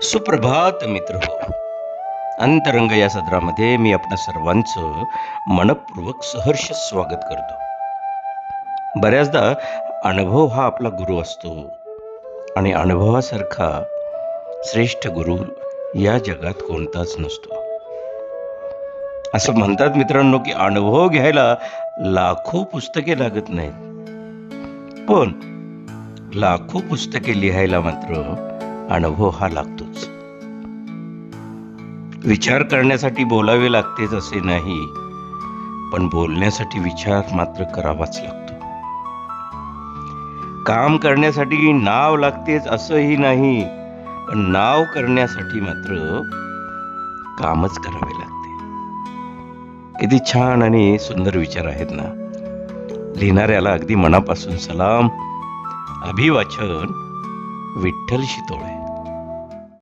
सुप्रभात मित्र हो. अंतरंग या सदरामध्ये मी आपल्या सर्वांचं मनपूर्वक सहर्ष स्वागत करतो. बऱ्याचदा अनुभव हा आपला गुरु असतो आणि अनुभवासारखा श्रेष्ठ गुरु या जगात कोणताच नसतो. असं म्हणतात मित्रांनो की अनुभव घ्यायला लाखो पुस्तके लागत नाहीत, पण लाखो पुस्तके लिहायला मात्र अनुभव हा लागतोच. विचार करण्यासाठी बोलावे लागतेच असे नाही, पण बोलण्यासाठी विचार मात्र करावाच लागतो. काम करण्यासाठी नाव लागतेच असंही नाही, पण नाव करण्यासाठी मात्र कामच करावे लागते. किती छान आणि सुंदर विचार आहेत ना. लिहिणाऱ्याला अगदी मनापासून सलाम. अभिवाचन विठ्ठल शितोळे.